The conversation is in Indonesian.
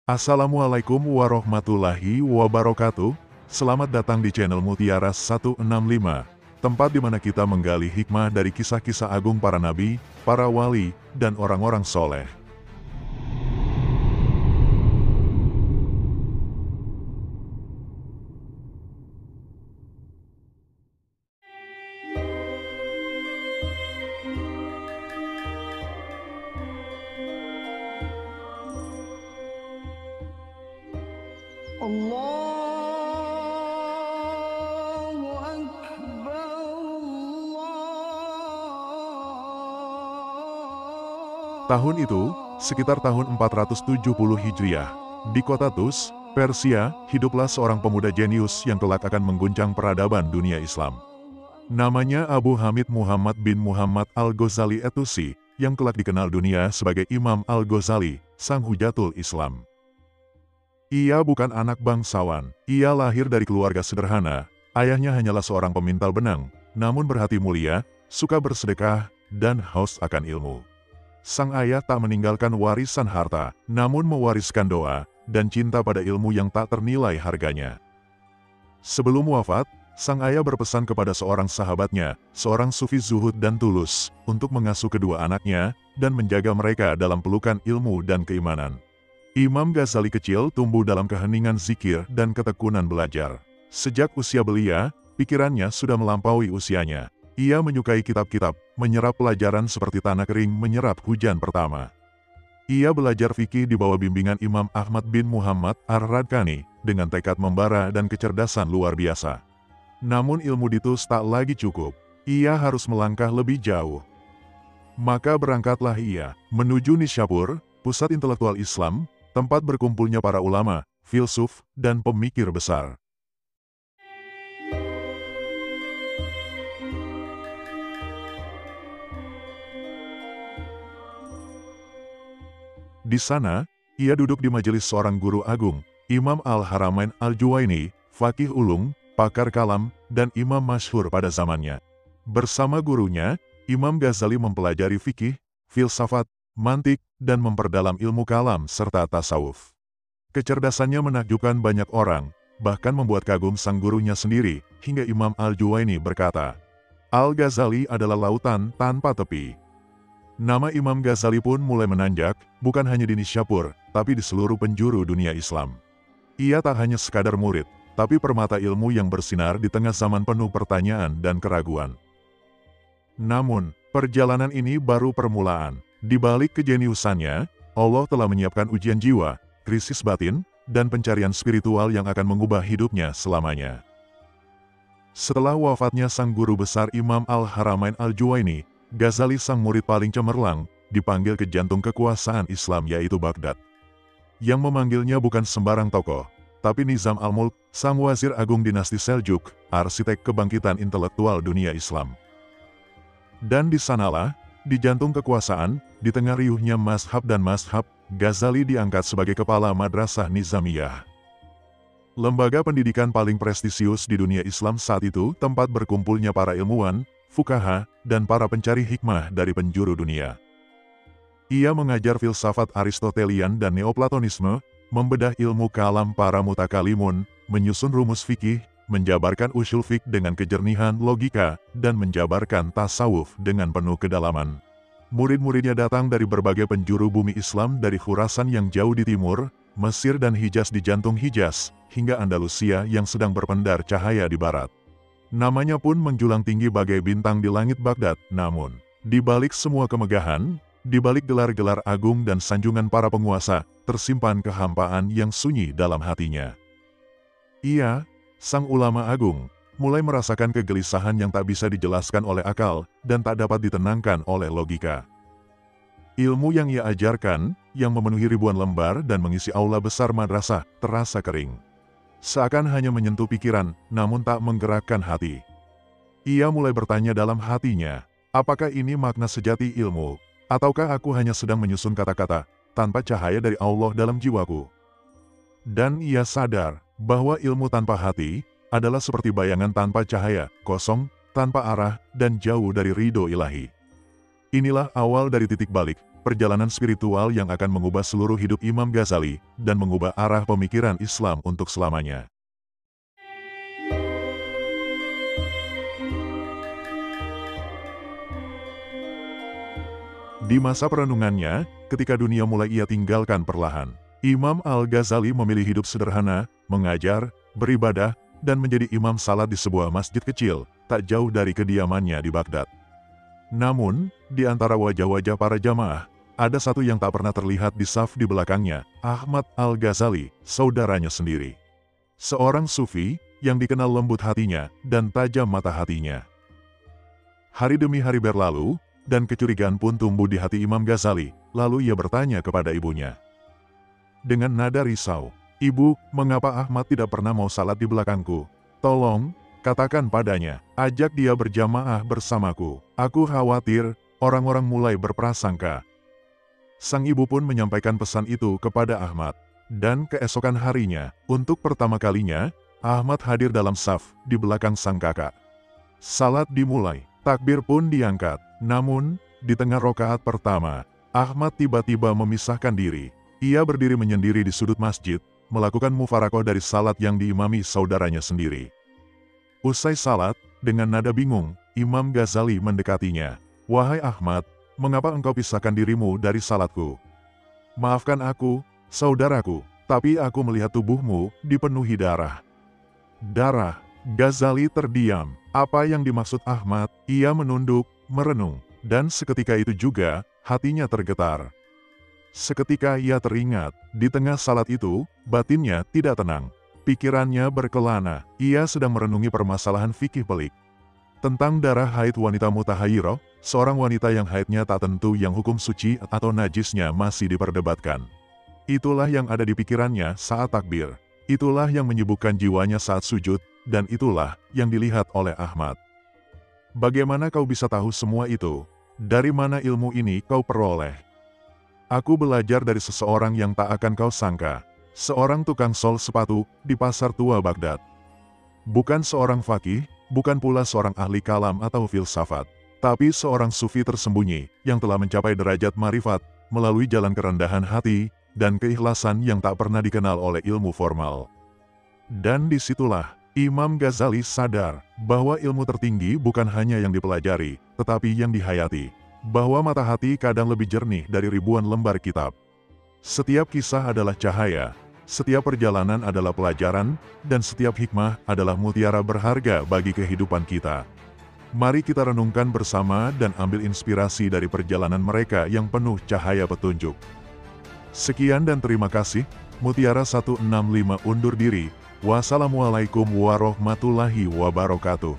Assalamualaikum warahmatullahi wabarakatuh. Selamat datang di channel Mutiara 165, tempat di mana kita menggali hikmah dari kisah-kisah agung para nabi, para wali, dan orang-orang soleh. Allahu Akbar, Tahun itu, sekitar tahun 470 Hijriah, di kota Tus, Persia, hiduplah seorang pemuda jenius yang kelak akan mengguncang peradaban dunia Islam. Namanya Abu Hamid Muhammad bin Muhammad Al-Ghazali At-Tusi, yang kelak dikenal dunia sebagai Imam Al-Ghazali, Sang Hujatul Islam. Ia bukan anak bangsawan, ia lahir dari keluarga sederhana, ayahnya hanyalah seorang pemintal benang, namun berhati mulia, suka bersedekah, dan haus akan ilmu. Sang ayah tak meninggalkan warisan harta, namun mewariskan doa, dan cinta pada ilmu yang tak ternilai harganya. Sebelum wafat, sang ayah berpesan kepada seorang sahabatnya, seorang sufi zuhud dan tulus, untuk mengasuh kedua anaknya, dan menjaga mereka dalam pelukan ilmu dan keimanan. Imam Ghazali kecil tumbuh dalam keheningan zikir dan ketekunan belajar. Sejak usia belia, pikirannya sudah melampaui usianya. Ia menyukai kitab-kitab, menyerap pelajaran seperti tanah kering menyerap hujan pertama. Ia belajar fikih di bawah bimbingan Imam Ahmad bin Muhammad Ar-Radkani, dengan tekad membara dan kecerdasan luar biasa. Namun ilmu di Tus tak lagi cukup, ia harus melangkah lebih jauh. Maka berangkatlah ia, menuju Nishapur, pusat intelektual Islam, tempat berkumpulnya para ulama, filsuf, dan pemikir besar. Di sana, ia duduk di majelis seorang guru agung, Imam Al-Haramain Al-Juwaini, faqih ulung, pakar kalam, dan imam masyhur pada zamannya. Bersama gurunya, Imam Ghazali mempelajari fikih, filsafat, mantik, dan memperdalam ilmu kalam serta tasawuf. Kecerdasannya menakjubkan banyak orang, bahkan membuat kagum sang gurunya sendiri, hingga Imam Al-Juwaini berkata, Al-Ghazali adalah lautan tanpa tepi. Nama Imam Ghazali pun mulai menanjak, bukan hanya di Nishapur, tapi di seluruh penjuru dunia Islam. Ia tak hanya sekadar murid, tapi permata ilmu yang bersinar di tengah zaman penuh pertanyaan dan keraguan. Namun, perjalanan ini baru permulaan. Di balik kejeniusannya, Allah telah menyiapkan ujian jiwa, krisis batin, dan pencarian spiritual yang akan mengubah hidupnya selamanya. Setelah wafatnya sang guru besar Imam Al-Haramain Al-Juwaini, Ghazali sang murid paling cemerlang, dipanggil ke jantung kekuasaan Islam yaitu Baghdad. Yang memanggilnya bukan sembarang tokoh, tapi Nizam Al-Mulk, sang wazir agung dinasti Seljuk, arsitek kebangkitan intelektual dunia Islam. Dan di sanalah, di jantung kekuasaan, di tengah riuhnya mazhab dan mazhab, Ghazali diangkat sebagai kepala Madrasah Nizamiyah. Lembaga pendidikan paling prestisius di dunia Islam saat itu, tempat berkumpulnya para ilmuwan, fukaha, dan para pencari hikmah dari penjuru dunia. Ia mengajar filsafat Aristotelian dan Neoplatonisme, membedah ilmu kalam para mutakalimun, menyusun rumus fikih, menjabarkan usul fiqh dengan kejernihan logika, dan menjabarkan tasawuf dengan penuh kedalaman. Murid-muridnya datang dari berbagai penjuru bumi Islam dari Khurasan yang jauh di timur, Mesir dan Hijaz di jantung Hijaz, hingga Andalusia yang sedang berpendar cahaya di barat. Namanya pun menjulang tinggi bagai bintang di langit Baghdad, namun, di balik semua kemegahan, di balik gelar-gelar agung dan sanjungan para penguasa, tersimpan kehampaan yang sunyi dalam hatinya. Ia, sang ulama agung, mulai merasakan kegelisahan yang tak bisa dijelaskan oleh akal, dan tak dapat ditenangkan oleh logika. Ilmu yang ia ajarkan, yang memenuhi ribuan lembar dan mengisi aula besar madrasah, terasa kering. Seakan hanya menyentuh pikiran, namun tak menggerakkan hati. Ia mulai bertanya dalam hatinya, apakah ini makna sejati ilmu, ataukah aku hanya sedang menyusun kata-kata, tanpa cahaya dari Allah dalam jiwaku? Dan ia sadar, bahwa ilmu tanpa hati, adalah seperti bayangan tanpa cahaya, kosong, tanpa arah, dan jauh dari ridho ilahi. Inilah awal dari titik balik, perjalanan spiritual yang akan mengubah seluruh hidup Imam Ghazali dan mengubah arah pemikiran Islam untuk selamanya. Di masa perenungannya, ketika dunia mulai ia tinggalkan perlahan, Imam Al-Ghazali memilih hidup sederhana, mengajar, beribadah, dan menjadi imam salat di sebuah masjid kecil, tak jauh dari kediamannya di Baghdad. Namun, di antara wajah-wajah para jamaah, ada satu yang tak pernah terlihat di saf di belakangnya, Ahmad Al-Ghazali, saudaranya sendiri. Seorang sufi yang dikenal lembut hatinya dan tajam mata hatinya. Hari demi hari berlalu, dan kecurigaan pun tumbuh di hati Imam Ghazali, lalu ia bertanya kepada ibunya. Dengan nada risau, "Ibu, mengapa Ahmad tidak pernah mau salat di belakangku? Tolong, katakan padanya, ajak dia berjamaah bersamaku. Aku khawatir, orang-orang mulai berprasangka." Sang ibu pun menyampaikan pesan itu kepada Ahmad. Dan keesokan harinya, untuk pertama kalinya, Ahmad hadir dalam saf di belakang sang kakak. Salat dimulai, takbir pun diangkat. Namun, di tengah rokaat pertama, Ahmad tiba-tiba memisahkan diri. Ia berdiri menyendiri di sudut masjid, melakukan mufarakoh dari salat yang diimami saudaranya sendiri. Usai salat, dengan nada bingung, Imam Ghazali mendekatinya. "Wahai Ahmad, mengapa engkau pisahkan dirimu dari salatku? Maafkan aku, saudaraku, tapi aku melihat tubuhmu dipenuhi darah." Darah. Ghazali terdiam. Apa yang dimaksud Ahmad? Ia menunduk, merenung, dan seketika itu juga, hatinya tergetar. Seketika ia teringat, di tengah salat itu, batinnya tidak tenang. Pikirannya berkelana, ia sedang merenungi permasalahan fikih pelik. Tentang darah haid wanita mutahayyirah, seorang wanita yang haidnya tak tentu yang hukum suci atau najisnya masih diperdebatkan. Itulah yang ada di pikirannya saat takbir. Itulah yang menyibukkan jiwanya saat sujud, dan itulah yang dilihat oleh Ahmad. "Bagaimana kau bisa tahu semua itu? Dari mana ilmu ini kau peroleh?" "Aku belajar dari seseorang yang tak akan kau sangka. Seorang tukang sol sepatu di pasar tua Baghdad. Bukan seorang faqih, bukan pula seorang ahli kalam atau filsafat, tapi seorang sufi tersembunyi yang telah mencapai derajat marifat melalui jalan kerendahan hati dan keikhlasan yang tak pernah dikenal oleh ilmu formal." Dan disitulah Imam Ghazali sadar bahwa ilmu tertinggi bukan hanya yang dipelajari, tetapi yang dihayati. Bahwa mata hati kadang lebih jernih dari ribuan lembar kitab. Setiap kisah adalah cahaya, setiap perjalanan adalah pelajaran, dan setiap hikmah adalah mutiara berharga bagi kehidupan kita. Mari kita renungkan bersama dan ambil inspirasi dari perjalanan mereka yang penuh cahaya petunjuk. Sekian dan terima kasih. Mutiara 165 undur diri. Wassalamualaikum warahmatullahi wabarakatuh.